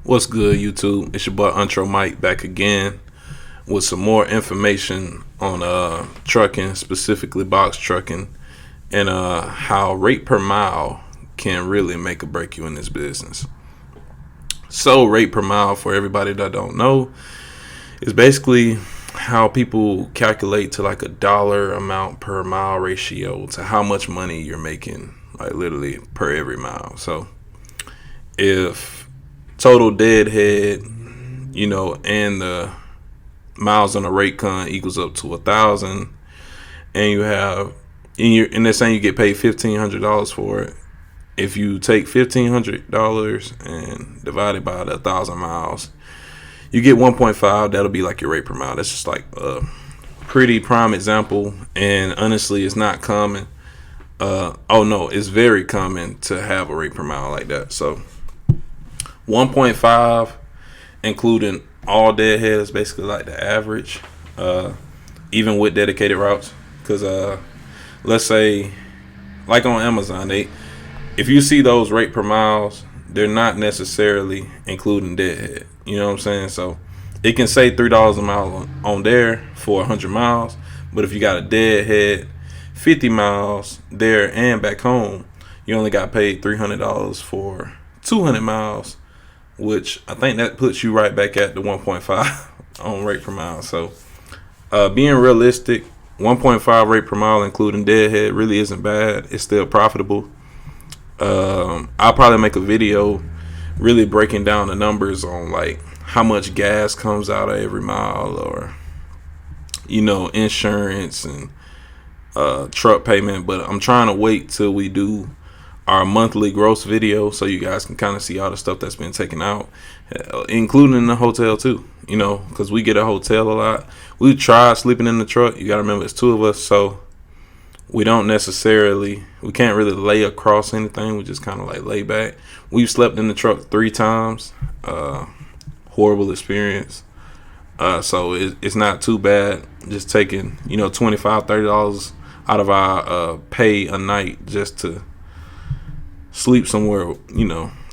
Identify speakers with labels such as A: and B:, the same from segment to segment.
A: What's good, YouTube? It's your boy Intro Mike back again with some more information on trucking, specifically box trucking, and how rate per mile can really make or break you in this business. So, rate per mile, for everybody that don't know, is basically how people calculate to like a dollar amount per mile ratio to how much money you're making, like literally per every mile. So, if total deadhead, and the miles on the rate con equals up to 1,000, and you have, and they're saying you get paid $1,500 for it. If you take $1,500 and divide it by the 1,000 miles, you get 1.5. That'll be like your rate per mile. That's just like a pretty prime example, and honestly, it's not common. It's very common to have a rate per mile like that. So 1.5, including all deadhead, is basically like the average, even with dedicated routes. Because let's say, like on Amazon, if you see those rate per miles, they're not necessarily including deadhead. You know what I'm saying? So it can say $3 a mile on there for 100 miles, but if you got a deadhead 50 miles there and back home, you only got paid $300 for 200 miles. Which I think that puts you right back at the 1.5 on rate per mile. So being realistic, 1.5 rate per mile including deadhead really isn't bad. It's still profitable. I'll probably make a video really breaking down the numbers on like how much gas comes out of every mile, or insurance and truck payment. But I'm trying to wait till we do our monthly gross video so you guys can kind of see all the stuff that's been taken out, including the hotel too, because we get a hotel a lot. We try sleeping in the truck. You got to remember, it's two of us, so we can't really lay across anything. We just kind of like lay back. We've slept in the truck 3 times. Horrible experience. So it's not too bad just taking $25-$30 out of our pay a night just to sleep somewhere,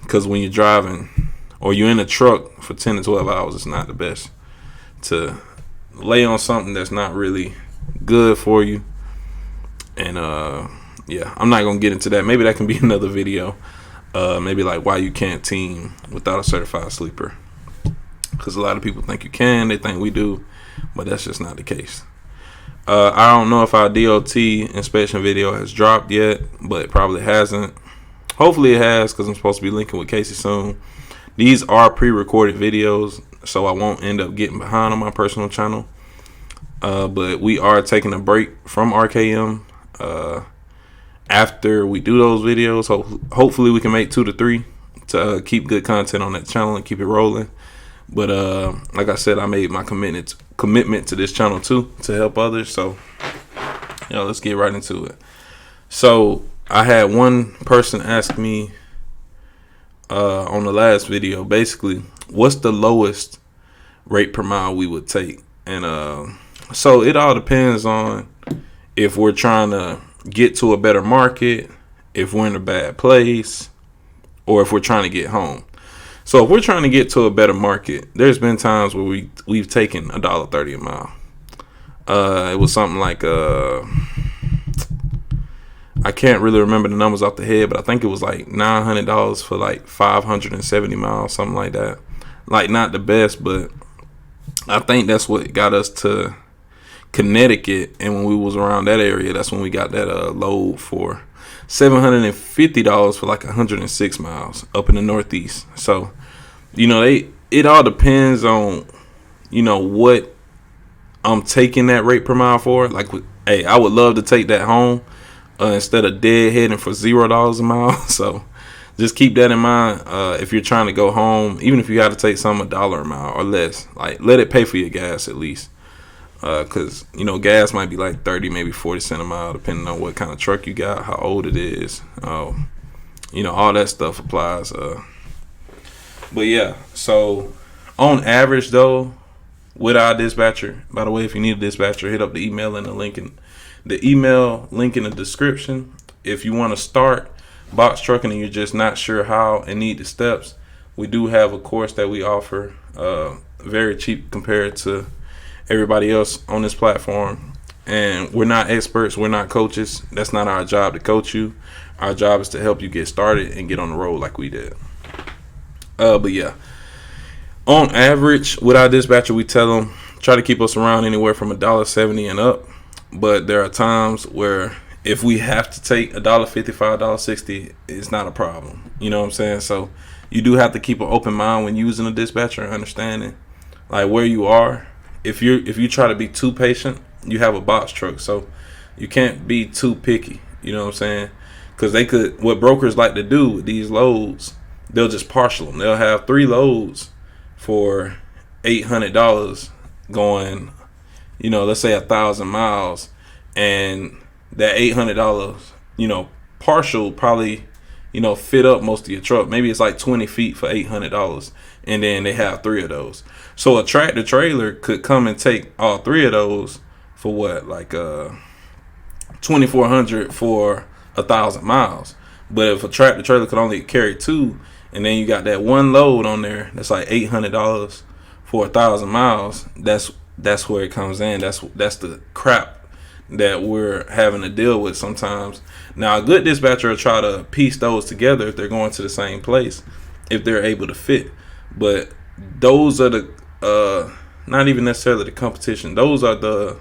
A: because when you're driving or you're in a truck for 10 to 12 hours, it's not the best to lay on something that's not really good for you. And I'm not gonna get into that. Maybe that can be another video. Maybe like why you can't team without a certified sleeper, because a lot of people think you can. They think we do, but that's just not the case. I don't know if our DOT inspection video has dropped yet, but it probably hasn't. Hopefully it has, because I'm supposed to be linking with Casey soon. These are pre-recorded videos, so I won't end up getting behind on my personal channel. But we are taking a break from RKM after we do those videos. So hopefully we can make 2 to 3 to keep good content on that channel and keep it rolling. But like I said, I made my commitment to this channel too, to help others. So let's get right into it. So I had one person ask me on the last video, basically, what's the lowest rate per mile we would take? And so it all depends on if we're trying to get to a better market, if we're in a bad place, or if we're trying to get home. So if we're trying to get to a better market, there's been times where we've taken $1.30 a mile. It was something like I can't really remember the numbers off the head, but I think it was like $900 for like 570 miles, something like that. Like, not the best, but I think that's what got us to Connecticut. And when we was around that area, that's when we got that load for $750 for like 106 miles up in the Northeast. So, it all depends on, what I'm taking that rate per mile for. Like, hey, I would love to take that home instead of deadheading for $0 a mile. So just keep that in mind. If you're trying to go home, even if you got to take some $1 a mile or less, like, let it pay for your gas at least. Because, gas might be like 30, maybe 40 cents a mile, depending on what kind of truck you got, how old it is. All that stuff applies. But yeah, so on average though, with our dispatcher, by the way, if you need a dispatcher, hit up the email in the link in the description. If you want to start box trucking and you're just not sure how and need the steps, We do have a course that we offer, very cheap compared to everybody else on this platform. And we're not experts, we're not coaches. That's not our job to coach you. Our job is to help you get started and get on the road like we did. But yeah, on average, with our dispatcher, we tell them try to keep us around anywhere from $1.70 and up. But there are times where if we have to take $1.55, $1.60, it's not a problem. You know what I'm saying? So you do have to keep an open mind when using a dispatcher, understanding like where you are. If you try to be too patient, you have a box truck, so you can't be too picky. You know what I'm saying? Because what brokers like to do with these loads, they'll just partial them. They'll have 3 loads for $800 going, let's say 1,000 miles, and that $800, partial probably, fit up most of your truck. Maybe it's like 20 feet for $800, and then they have 3 of those. So a tractor trailer could come and take all 3 of those for what, like $2,400 for 1,000 miles. But if a tractor trailer could only carry 2, and then you got that one load on there that's like $800 for 1,000 miles, that's where it comes in. That's the crap that we're having to deal with sometimes. Now, a good dispatcher will try to piece those together if they're going to the same place, if they're able to fit. But those are the not even necessarily the competition. Those are the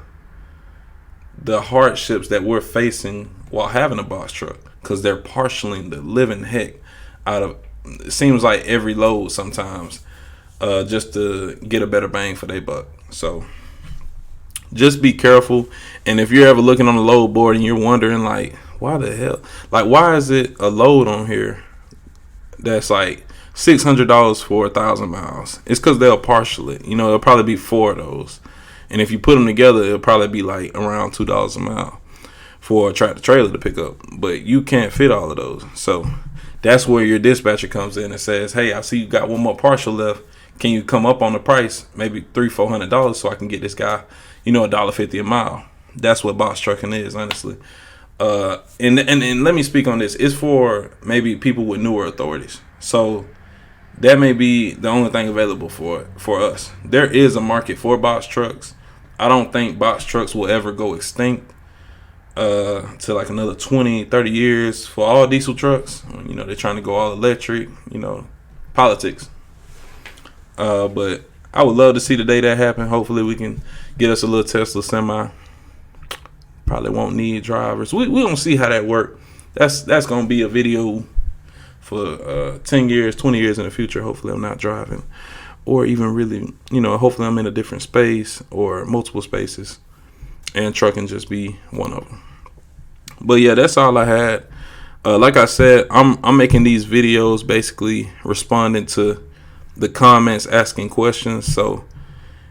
A: hardships that we're facing while having a box truck, because they're partialing the living heck out of, it seems like, every load sometimes, just to get a better bang for their buck. So just be careful. And if you're ever looking on the load board and you're wondering, like, why the hell, like, why is it a load on here that's like $600 for 1,000 miles? It's because they'll partial it. There'll probably be 4 of those, and if you put them together, it'll probably be like around $2 a mile for a tractor trailer to pick up. But you can't fit all of those, so that's where your dispatcher comes in and says, "Hey, I see you got one more partial left. Can you come up on the price, maybe $300-400, so I can get this guy, $1.50 a mile?" That's what box trucking is, honestly. And let me speak on this. It's for maybe people with newer authorities. So that may be the only thing available for us. There is a market for box trucks. I don't think box trucks will ever go extinct to like another 20-30 years for all diesel trucks. They're trying to go all electric, politics. But I would love to see the day that happen. Hopefully we can get us a little Tesla semi. Probably won't need drivers. We gonna see how that work. That's gonna be a video for 10 years, 20 years in the future. Hopefully I'm not driving, or even really, hopefully I'm in a different space or multiple spaces, and trucking just be one of them. But yeah, that's all I had. Like I said, I'm making these videos basically responding to the comments, asking questions. So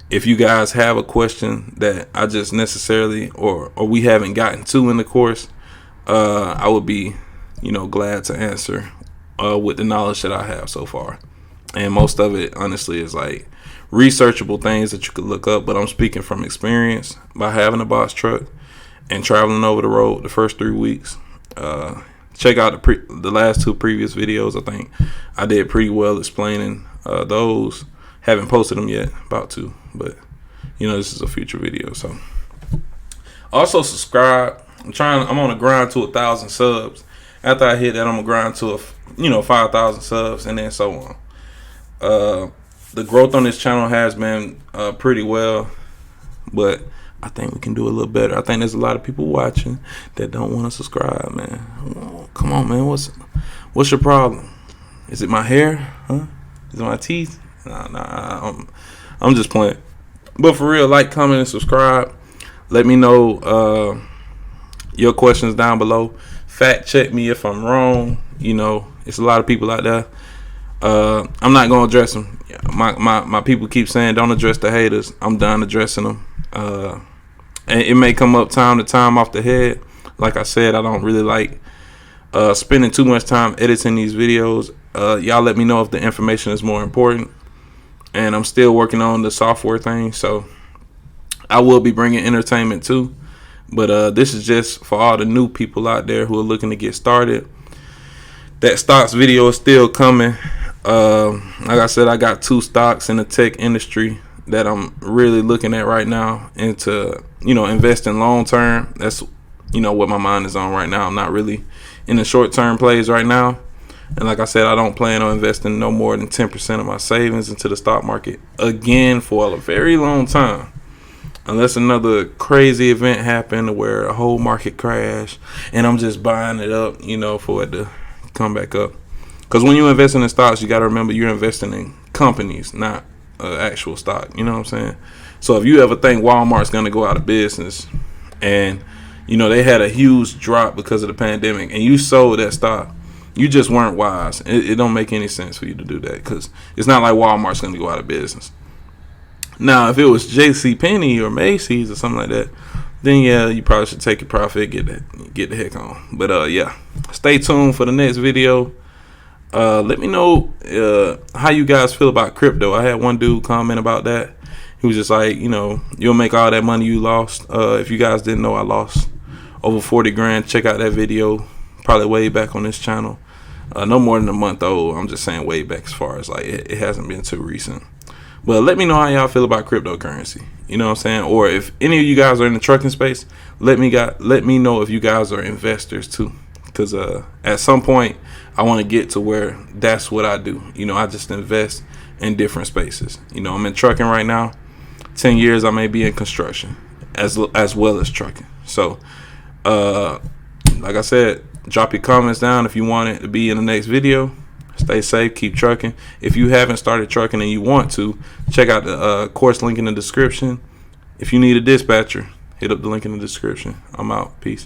A: if you guys have a question that I just necessarily or we haven't gotten to in the course, I would be, glad to answer with the knowledge that I have so far. And most of it, honestly, is like researchable things that you could look up. But I'm speaking from experience by having a box truck and traveling over the road the first 3 weeks. Check out the last 2 previous videos. I think I did pretty well explaining those. Haven't posted them yet, about to, but this is a future video. So also subscribe. I'm on a grind to 1,000 subs. After I hit that, I'm gonna grind to 5,000 subs, and then so on. The growth on this channel has been pretty well, but I think we can do a little better. I think there's a lot of people watching that don't want to subscribe, man. Come on, man. What's your problem? Is it my hair? Huh? Is it my teeth? Nah, I'm just playing. But for real, like, comment, and subscribe. Let me know your questions down below. Fact check me if I'm wrong. It's a lot of people out there. I'm not gonna address them. My people keep saying don't address the haters. I'm done addressing them. And it may come up time to time off the head. Like I said, I don't really like spending too much time editing these videos. Y'all let me know if the information is more important. And I'm still working on the software thing, so I will be bringing entertainment too. But this is just for all the new people out there who are looking to get started. That stocks video is still coming. Like I said, I got 2 stocks in the tech industry that I'm really looking at right now, and to investing long term. That's what my mind is on right now. I'm not really in the short term plays right now. And like I said, I don't plan on investing no more than 10% of my savings into the stock market again for a very long time. Unless another crazy event happened where a whole market crash and I'm just buying it up, for it to come back up. Because when you invest in stocks, you got to remember you're investing in companies, not actual stock. You know what I'm saying? So if you ever think Walmart's going to go out of business and, they had a huge drop because of the pandemic and you sold that stock, you just weren't wise. It don't make any sense for you to do that, because it's not like Walmart's going to go out of business. Now, if it was JCPenney or Macy's or something like that, then yeah, you probably should take your profit, get the heck on. But yeah, stay tuned for the next video. Let me know how you guys feel about crypto. I had one dude comment about that. He was just like, you'll make all that money you lost. If you guys didn't know, I lost over 40 grand. Check out that video, probably way back on this channel. No more than a month old. I'm just saying way back, as far as like it hasn't been too recent. But let me know how y'all feel about cryptocurrency. You know what I'm saying? Or if any of you guys are in the trucking space, let me know if you guys are investors too. Because at some point, I want to get to where that's what I do. I just invest in different spaces. I'm in trucking right now. 10 years, I may be in construction as well as trucking. So, like I said, drop your comments down if you want it to be in the next video. Stay safe, keep trucking. If you haven't started trucking and you want to, check out the course link in the description. If you need a dispatcher, hit up the link in the description. I'm out. Peace.